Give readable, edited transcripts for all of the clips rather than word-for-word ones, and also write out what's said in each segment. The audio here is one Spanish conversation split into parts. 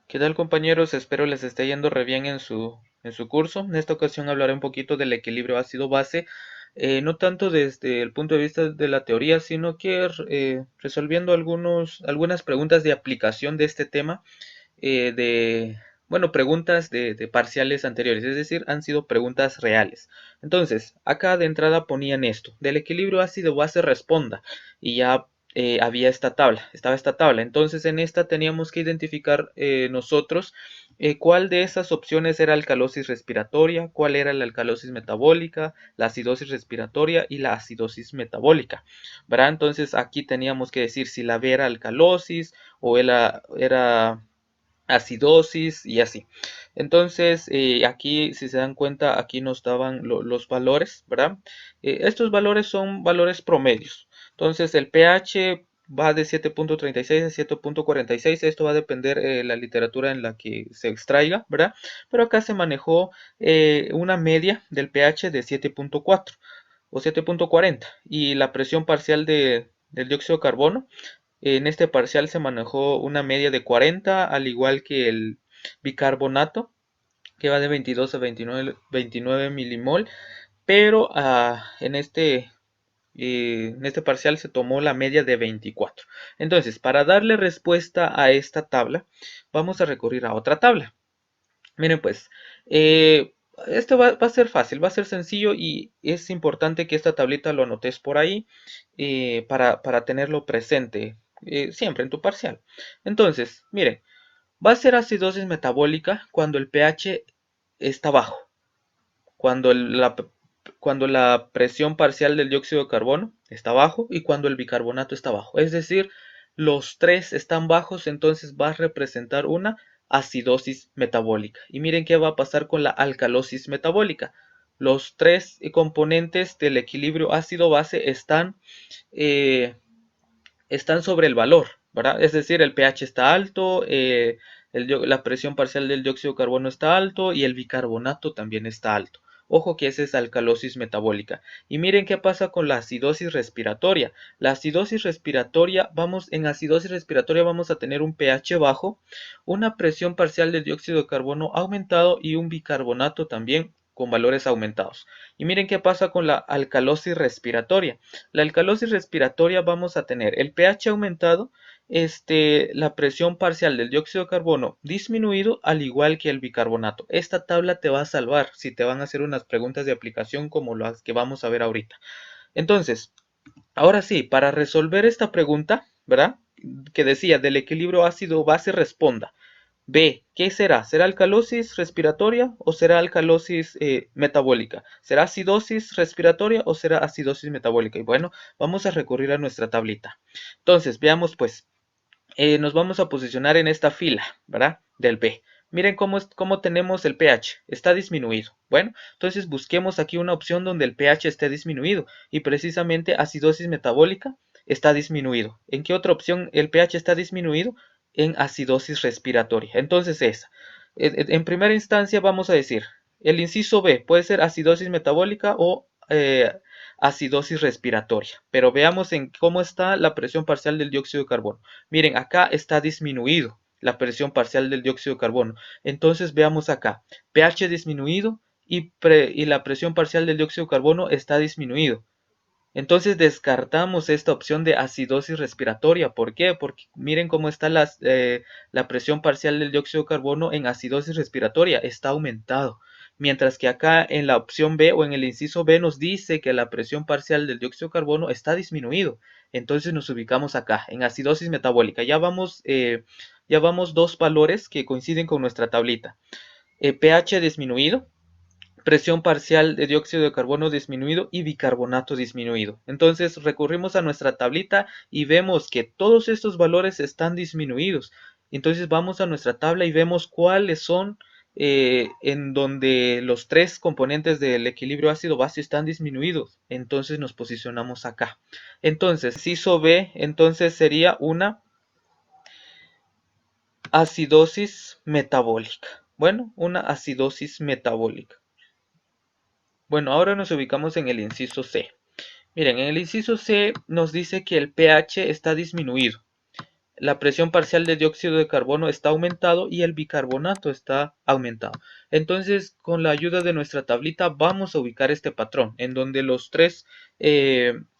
¿Qué tal, compañeros? Espero les esté yendo re bien en su curso. En esta ocasión hablaré un poquito del equilibrio ácido-base, no tanto desde el punto de vista de la teoría, sino que resolviendo algunas preguntas de aplicación de este tema, bueno, preguntas de parciales anteriores, es decir, han sido preguntas reales. Entonces, acá de entrada ponían esto: del equilibrio ácido-base responda, y ya había estaba esta tabla. Entonces, en esta teníamos que identificar nosotros cuál de esas opciones era alcalosis respiratoria, cuál era la alcalosis metabólica, la acidosis respiratoria y la acidosis metabólica, ¿verdad? Entonces, aquí teníamos que decir si la B era alcalosis o era acidosis y así. Entonces, aquí, si se dan cuenta, aquí nos daban los valores, ¿verdad? Estos valores son valores promedios. Entonces, el pH va de 7.36 a 7.46. Esto va a depender la literatura en la que se extraiga, ¿verdad? Pero acá se manejó una media del pH de 7.4 o 7.40, y la presión parcial del dióxido de carbono, en este parcial se manejó una media de 40, al igual que el bicarbonato, que va de 22 a 29 milimol, pero en este parcial se tomó la media de 24. Entonces, para darle respuesta a esta tabla, vamos a recurrir a otra tabla. Miren pues, esto va a ser fácil, va a ser sencillo, y es importante que esta tablita lo anotes por ahí para tenerlo presente siempre en tu parcial. Entonces, miren, va a ser acidosis metabólica cuando el pH está bajo, cuando cuando la presión parcial del dióxido de carbono está bajo y cuando el bicarbonato está bajo. Es decir, los tres están bajos, entonces va a representar una acidosis metabólica. Y miren qué va a pasar con la alcalosis metabólica. Los tres componentes del equilibrio ácido-base eh, están sobre el valor, ¿verdad? Es decir, el pH está alto, la presión parcial del dióxido de carbono está alto y el bicarbonato también está alto. Ojo que esa es alcalosis metabólica. Y miren qué pasa con la acidosis respiratoria. La acidosis respiratoria, en acidosis respiratoria vamos a tener un pH bajo, una presión parcial del dióxido de carbono aumentado y un bicarbonato también con valores aumentados. Y miren qué pasa con la alcalosis respiratoria. La alcalosis respiratoria vamos a tener el pH aumentado, la presión parcial del dióxido de carbono disminuido, al igual que el bicarbonato. Esta tabla te va a salvar si te van a hacer unas preguntas de aplicación como las que vamos a ver ahorita. Entonces, ahora sí, para resolver esta pregunta, ¿verdad? Que decía del equilibrio ácido-base responda. B, ¿qué será? ¿Será alcalosis respiratoria o será alcalosis metabólica? ¿Será acidosis respiratoria o será acidosis metabólica? Y bueno, vamos a recurrir a nuestra tablita. Entonces, veamos pues, nos vamos a posicionar en esta fila, ¿verdad? Del B. Miren cómo tenemos el pH, está disminuido. Bueno, entonces busquemos aquí una opción donde el pH esté disminuido, y precisamente acidosis metabólica está disminuido. ¿En qué otra opción el pH está disminuido? En acidosis respiratoria. Entonces esa. En primera instancia vamos a decir, el inciso B puede ser acidosis metabólica o acidosis respiratoria. Pero veamos en cómo está la presión parcial del dióxido de carbono. Miren, acá está disminuido la presión parcial del dióxido de carbono. Entonces veamos acá, pH disminuido y la presión parcial del dióxido de carbono está disminuido. Entonces descartamos esta opción de acidosis respiratoria. ¿Por qué? Porque miren cómo está la presión parcial del dióxido de carbono en acidosis respiratoria, está aumentado. Mientras que acá en la opción B o en el inciso B nos dice que la presión parcial del dióxido de carbono está disminuido. Entonces nos ubicamos acá, en acidosis metabólica. Ya vamos dos valores que coinciden con nuestra tablita. pH disminuido, presión parcial de dióxido de carbono disminuido y bicarbonato disminuido. Entonces recurrimos a nuestra tablita y vemos que todos estos valores están disminuidos. Entonces vamos a nuestra tabla y vemos cuáles son en donde los tres componentes del equilibrio ácido-base están disminuidos. Entonces nos posicionamos acá. Entonces, inciso B, entonces sería una acidosis metabólica. Bueno, una acidosis metabólica. Bueno, ahora nos ubicamos en el inciso C. Miren, en el inciso C nos dice que el pH está disminuido. la presión parcial de dióxido de carbono está aumentado y el bicarbonato está aumentado. Entonces, con la ayuda de nuestra tablita vamos a ubicar este patrón en donde los tres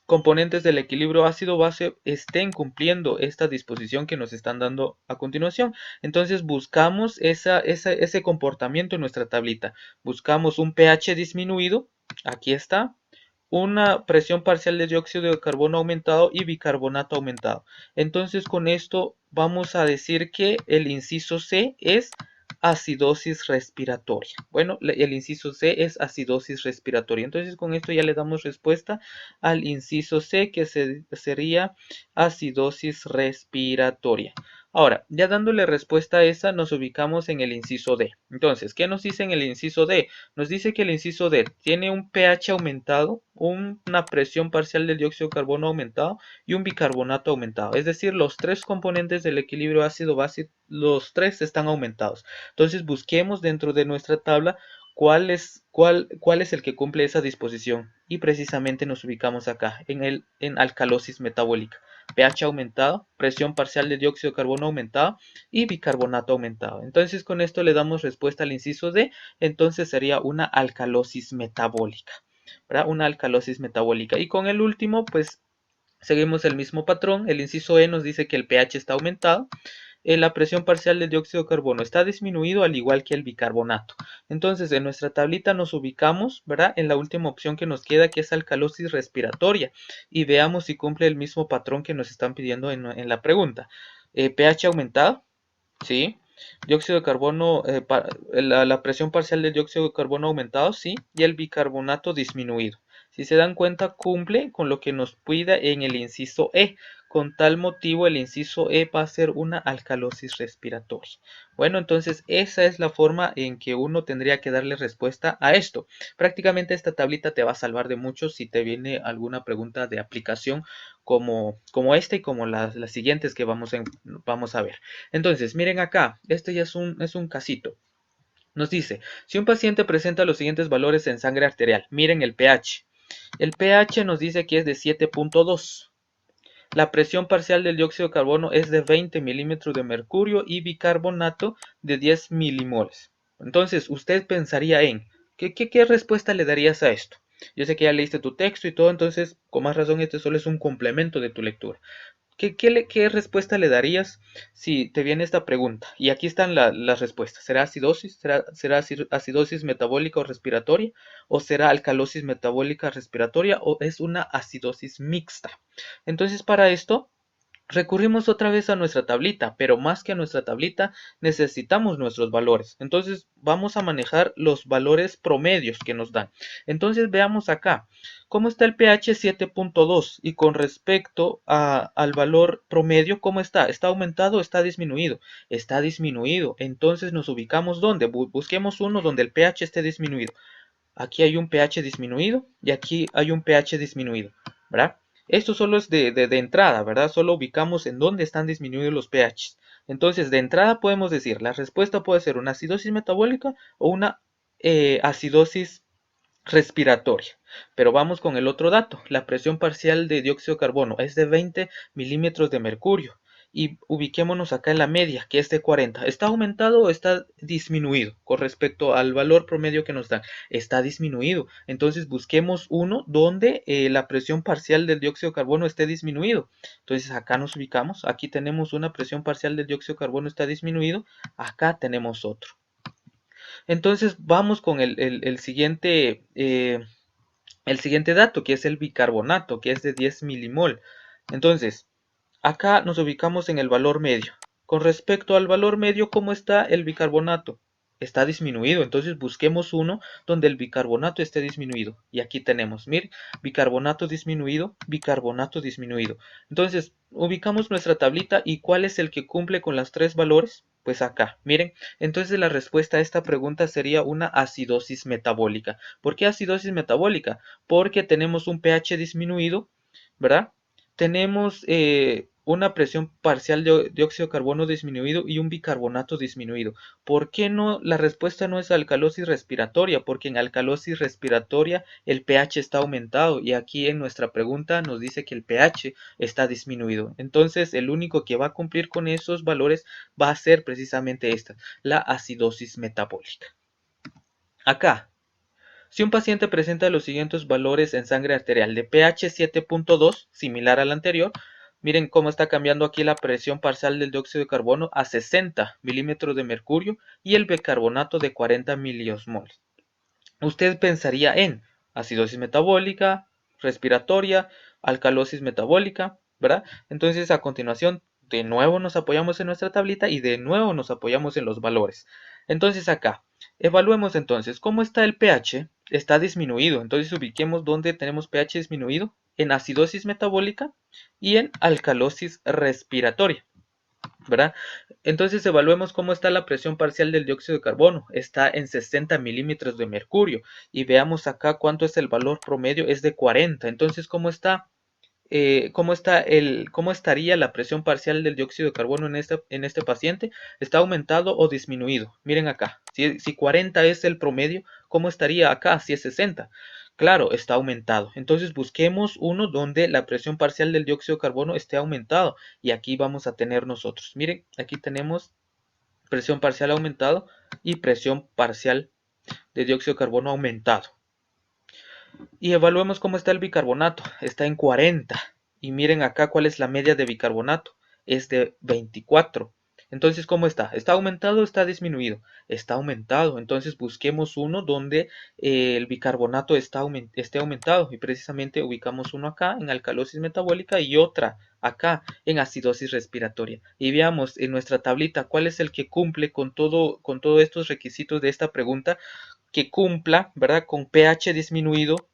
componentes del equilibrio ácido-base estén cumpliendo esta disposición que nos están dando a continuación. Entonces buscamos ese comportamiento en nuestra tablita. Buscamos un pH disminuido, aquí está, una presión parcial de dióxido de carbono aumentado y bicarbonato aumentado. Entonces con esto vamos a decir que el inciso C es acidosis respiratoria. Bueno, el inciso C es acidosis respiratoria. Entonces con esto ya le damos respuesta al inciso C, que sería acidosis respiratoria. Ahora, ya dándole respuesta a esa, nos ubicamos en el inciso D. Entonces, ¿qué nos dice en el inciso D? Nos dice que el inciso D tiene un pH aumentado, una presión parcial del dióxido de carbono aumentado y un bicarbonato aumentado. Es decir, los tres componentes del equilibrio ácido-base, los tres están aumentados. Entonces, busquemos dentro de nuestra tabla cuál es el que cumple esa disposición. Y precisamente nos ubicamos acá, en alcalosis metabólica. pH aumentado, presión parcial de dióxido de carbono aumentado y bicarbonato aumentado. Entonces con esto le damos respuesta al inciso D, entonces sería una alcalosis metabólica, ¿verdad? Una alcalosis metabólica. Y con el último, pues seguimos el mismo patrón. El inciso E nos dice que el pH está aumentado. La presión parcial del dióxido de carbono está disminuido, al igual que el bicarbonato. Entonces, en nuestra tablita nos ubicamos, ¿verdad?, en la última opción que nos queda, que es alcalosis respiratoria. Y veamos si cumple el mismo patrón que nos están pidiendo en la pregunta. pH aumentado, ¿sí? Dióxido de carbono, la presión parcial del dióxido de carbono aumentado, sí, y el bicarbonato disminuido. Si se dan cuenta, cumple con lo que nos pide en el inciso E. Con tal motivo, el inciso E va a ser una alcalosis respiratoria. Bueno, entonces esa es la forma en que uno tendría que darle respuesta a esto. Prácticamente esta tablita te va a salvar de mucho si te viene alguna pregunta de aplicación como esta y como las siguientes que vamos a ver. Entonces, miren acá, este ya es un casito. Nos dice, si un paciente presenta los siguientes valores en sangre arterial, miren el pH. El pH nos dice que es de 7.2. La presión parcial del dióxido de carbono es de 20 milímetros de mercurio y bicarbonato de 10 milimoles. Entonces, usted pensaría en, ¿qué respuesta le darías a esto? Yo sé que ya leíste tu texto y todo, entonces, con más razón, este solo es un complemento de tu lectura. ¿Qué respuesta le darías si te viene esta pregunta? Y aquí están las respuestas. ¿Será acidosis? ¿Será acidosis metabólica o respiratoria? ¿O será alcalosis metabólica respiratoria? ¿O es una acidosis mixta? Entonces, para esto recurrimos otra vez a nuestra tablita, pero más que a nuestra tablita necesitamos nuestros valores. Entonces vamos a manejar los valores promedios que nos dan. Entonces veamos acá, ¿cómo está el pH 7.2? Y con respecto al valor promedio, ¿cómo está? ¿Está aumentado o está disminuido? Está disminuido. Entonces nos ubicamos ¿dónde? Busquemos uno donde el pH esté disminuido. Aquí hay un pH disminuido y aquí hay un pH disminuido, ¿verdad? Esto solo es de entrada, ¿verdad? Solo ubicamos en dónde están disminuidos los pHs. Entonces, de entrada podemos decir, la respuesta puede ser una acidosis metabólica o una acidosis respiratoria. Pero vamos con el otro dato. La presión parcial de dióxido de carbono es de 20 milímetros de mercurio. Y ubiquémonos acá en la media, que es de 40. ¿Está aumentado o está disminuido con respecto al valor promedio que nos dan? Está disminuido. Entonces busquemos uno donde la presión parcial del dióxido de carbono esté disminuido. Entonces acá nos ubicamos. Aquí tenemos una presión parcial del dióxido de carbono está disminuido. Acá tenemos otro. Entonces vamos con el siguiente dato, que es el bicarbonato, que es de 10 milimol. Entonces, acá nos ubicamos en el valor medio. Con respecto al valor medio, ¿cómo está el bicarbonato? Está disminuido, entonces busquemos uno donde el bicarbonato esté disminuido. Y aquí tenemos, miren, bicarbonato disminuido, bicarbonato disminuido. Entonces, ubicamos nuestra tablita y ¿cuál es el que cumple con los tres valores? Pues acá, miren. Entonces la respuesta a esta pregunta sería una acidosis metabólica. ¿Por qué acidosis metabólica? Porque tenemos un pH disminuido, ¿verdad? Tenemos una presión parcial de dióxido de carbono disminuido y un bicarbonato disminuido. ¿Por qué no? La respuesta no es alcalosis respiratoria, porque en alcalosis respiratoria el pH está aumentado y aquí en nuestra pregunta nos dice que el pH está disminuido. Entonces el único que va a cumplir con esos valores va a ser precisamente esta, la acidosis metabólica. Acá, si un paciente presenta los siguientes valores en sangre arterial de pH 7.2, similar al anterior, miren cómo está cambiando aquí la presión parcial del dióxido de carbono a 60 milímetros de mercurio y el bicarbonato de 40 miliosmoles. Usted pensaría en acidosis metabólica, respiratoria, alcalosis metabólica, ¿verdad? Entonces a continuación de nuevo nos apoyamos en nuestra tablita y de nuevo nos apoyamos en los valores. Entonces acá, evaluemos entonces cómo está el pH, está disminuido, entonces ubiquemos dónde tenemos pH disminuido, en acidosis metabólica y en alcalosis respiratoria, ¿verdad? Entonces evaluemos cómo está la presión parcial del dióxido de carbono. Está en 60 milímetros de mercurio. Y veamos acá cuánto es el valor promedio, es de 40. Entonces, ¿cómo estaría la presión parcial del dióxido de carbono en este paciente? ¿Está aumentado o disminuido? Miren acá, si 40 es el promedio, ¿cómo estaría acá si es 60? Claro, está aumentado. Entonces busquemos uno donde la presión parcial del dióxido de carbono esté aumentado. Y aquí vamos a tener nosotros. Miren, aquí tenemos presión parcial aumentado y presión parcial de dióxido de carbono aumentado. Y evaluemos cómo está el bicarbonato. Está en 40. Y miren acá cuál es la media de bicarbonato. Es de 24. Entonces, ¿cómo está? ¿Está aumentado o está disminuido? Está aumentado. Entonces, busquemos uno donde el bicarbonato esté aumentado. Y precisamente ubicamos uno acá en alcalosis metabólica y otra acá en acidosis respiratoria. Y veamos en nuestra tablita cuál es el que cumple con todos estos requisitos de esta pregunta, que cumpla, ¿verdad? Con pH disminuido,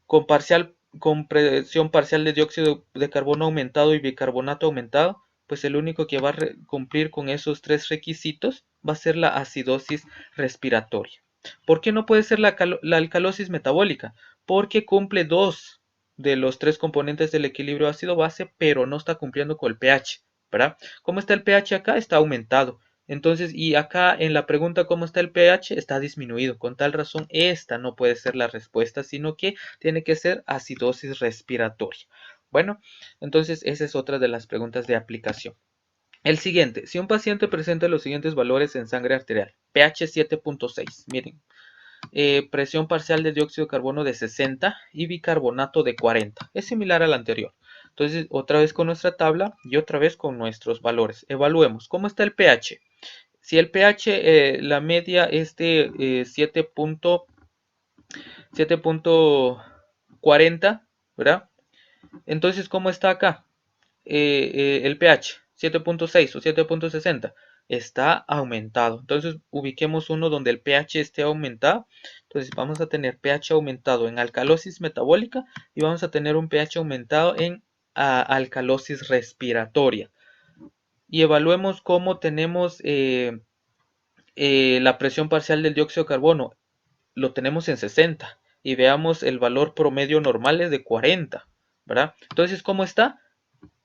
con presión parcial de dióxido de carbono aumentado y bicarbonato aumentado, pues el único que va a cumplir con esos tres requisitos va a ser la acidosis respiratoria. ¿Por qué no puede ser la alcalosis metabólica? Porque cumple dos de los tres componentes del equilibrio ácido-base, pero no está cumpliendo con el pH, ¿verdad? ¿Cómo está el pH acá? Está aumentado. Entonces, y acá en la pregunta cómo está el pH, está disminuido. Con tal razón, esta no puede ser la respuesta, sino que tiene que ser acidosis respiratoria. Bueno, entonces esa es otra de las preguntas de aplicación. El siguiente, si un paciente presenta los siguientes valores en sangre arterial, pH 7.6, miren, presión parcial de dióxido de carbono de 60 y bicarbonato de 40, es similar al anterior. Entonces, otra vez con nuestra tabla y otra vez con nuestros valores. Evaluemos, ¿cómo está el pH? Si el pH, la media es de 7.40, ¿verdad? Entonces, ¿cómo está acá? El pH, 7.6 o 7.60, está aumentado. Entonces, ubiquemos uno donde el pH esté aumentado. Entonces, vamos a tener pH aumentado en alcalosis metabólica y vamos a tener un pH aumentado en alcalosis respiratoria. Y evaluemos cómo tenemos la presión parcial del dióxido de carbono. Lo tenemos en 60 y veamos el valor promedio normal es de 40, ¿verdad? Entonces, ¿cómo está?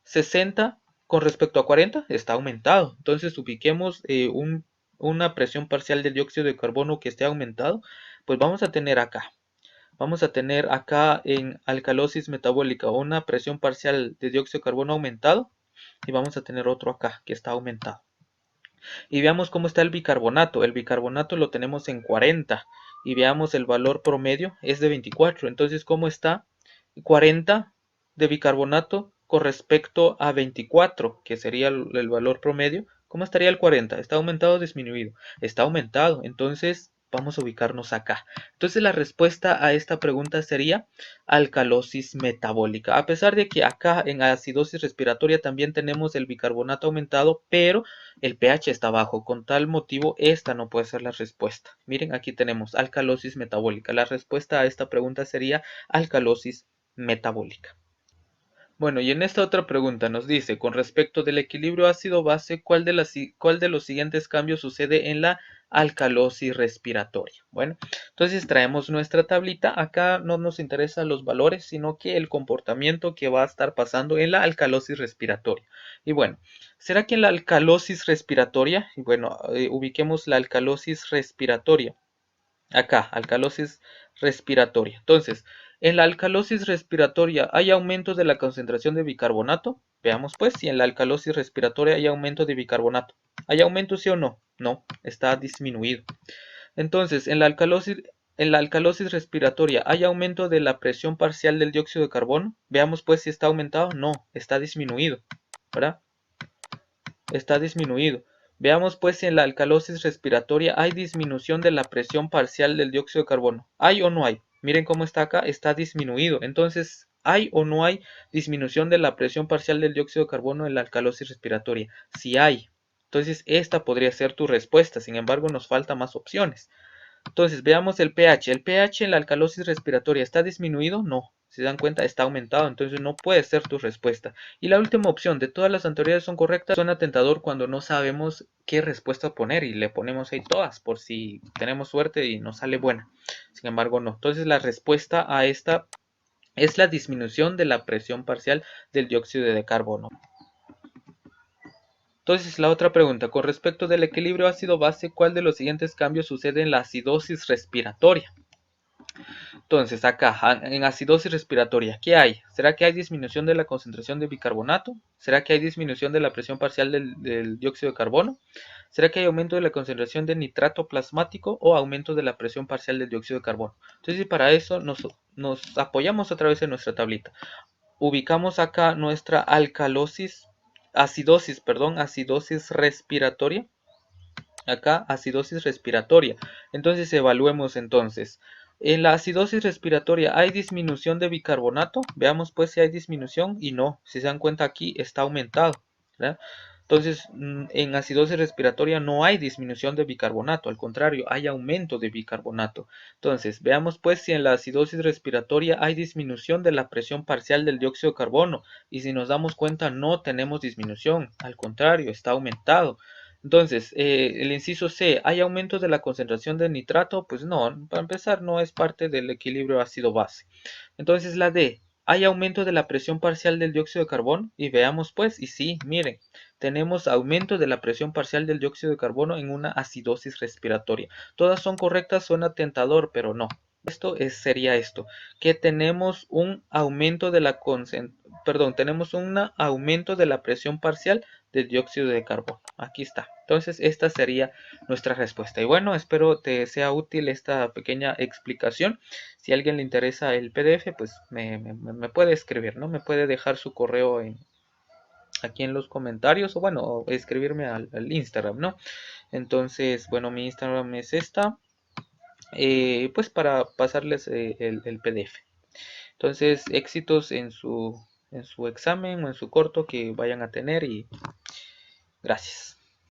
60 con respecto a 40 está aumentado. Entonces, ubiquemos una presión parcial del dióxido de carbono que esté aumentado. Pues vamos a tener acá. Vamos a tener acá en alcalosis metabólica una presión parcial de dióxido de carbono aumentado y vamos a tener otro acá que está aumentado. Y veamos cómo está el bicarbonato. El bicarbonato lo tenemos en 40 y veamos el valor promedio es de 24. Entonces, ¿cómo está 40 de bicarbonato con respecto a 24, que sería el valor promedio? ¿Cómo estaría el 40? ¿Está aumentado o disminuido? Está aumentado. Entonces, vamos a ubicarnos acá. Entonces, la respuesta a esta pregunta sería alcalosis metabólica. A pesar de que acá en acidosis respiratoria también tenemos el bicarbonato aumentado, pero el pH está bajo. Con tal motivo, esta no puede ser la respuesta. Miren, aquí tenemos alcalosis metabólica. La respuesta a esta pregunta sería alcalosis metabólica. Bueno, y en esta otra pregunta nos dice, con respecto del equilibrio ácido-base, ¿cuál de los siguientes cambios sucede en la alcalosis respiratoria. Bueno, entonces traemos nuestra tablita. Acá no nos interesan los valores, sino que el comportamiento que va a estar pasando en la alcalosis respiratoria. Y bueno, ¿será que en la alcalosis respiratoria? Y bueno, ubiquemos la alcalosis respiratoria. Acá, alcalosis respiratoria. Entonces, en la alcalosis respiratoria hay aumento de la concentración de bicarbonato. Veamos pues si en la alcalosis respiratoria hay aumento de bicarbonato. ¿Hay aumento sí o no? No, está disminuido. Entonces, en la alcalosis respiratoria hay aumento de la presión parcial del dióxido de carbono. Veamos pues si está aumentado. No, está disminuido, ¿verdad? Está disminuido. Veamos pues si en la alcalosis respiratoria hay disminución de la presión parcial del dióxido de carbono. ¿Hay o no hay? Miren cómo está acá, está disminuido. Entonces, ¿hay o no hay disminución de la presión parcial del dióxido de carbono en la alcalosis respiratoria? Sí hay. Entonces, esta podría ser tu respuesta. Sin embargo, nos faltan más opciones. Entonces, veamos el pH. ¿El pH en la alcalosis respiratoria está disminuido? No. Si se dan cuenta, está aumentado. Entonces, no puede ser tu respuesta. Y la última opción, de todas las anteriores son correctas, suena tentador cuando no sabemos qué respuesta poner y le ponemos ahí todas por si tenemos suerte y nos sale buena. Sin embargo, no. Entonces, la respuesta a esta es la disminución de la presión parcial del dióxido de carbono. Entonces, la otra pregunta, con respecto del equilibrio ácido-base, ¿cuál de los siguientes cambios sucede en la acidosis respiratoria? Entonces, acá, en acidosis respiratoria, ¿qué hay? ¿Será que hay disminución de la concentración de bicarbonato? ¿Será que hay disminución de la presión parcial del dióxido de carbono? ¿Será que hay aumento de la concentración de nitrato plasmático o aumento de la presión parcial del dióxido de carbono? Entonces, para eso nos apoyamos otra vez en nuestra tablita. Ubicamos acá nuestra acidosis respiratoria. Acá, acidosis respiratoria. Entonces, evaluemos entonces. En la acidosis respiratoria, ¿hay disminución de bicarbonato? Veamos pues si hay disminución y no. Si se dan cuenta aquí, está aumentado, ¿verdad? Entonces, en acidosis respiratoria no hay disminución de bicarbonato, al contrario, hay aumento de bicarbonato. Entonces, veamos pues si en la acidosis respiratoria hay disminución de la presión parcial del dióxido de carbono. Y si nos damos cuenta, no tenemos disminución, al contrario, está aumentado. Entonces, el inciso C, ¿hay aumento de la concentración de nitrato? Pues no, para empezar no es parte del equilibrio ácido-base. Entonces la D, ¿hay aumento de la presión parcial del dióxido de carbono? Y veamos pues, y sí, miren, tenemos aumento de la presión parcial del dióxido de carbono en una acidosis respiratoria. Todas son correctas, suena tentador, pero no. Sería esto, que tenemos un aumento de la tenemos un aumento de la presión parcial del dióxido de carbono. Aquí está. Entonces, esta sería nuestra respuesta. Y bueno, espero te sea útil esta pequeña explicación. Si a alguien le interesa el PDF, pues me puede escribir, ¿no? Me puede dejar su correo aquí en los comentarios o bueno, o escribirme al Instagram, ¿no? Entonces, bueno, mi Instagram es esta. Pues para pasarles el PDF. Entonces, éxitos en su examen o en su corto que vayan a tener y gracias.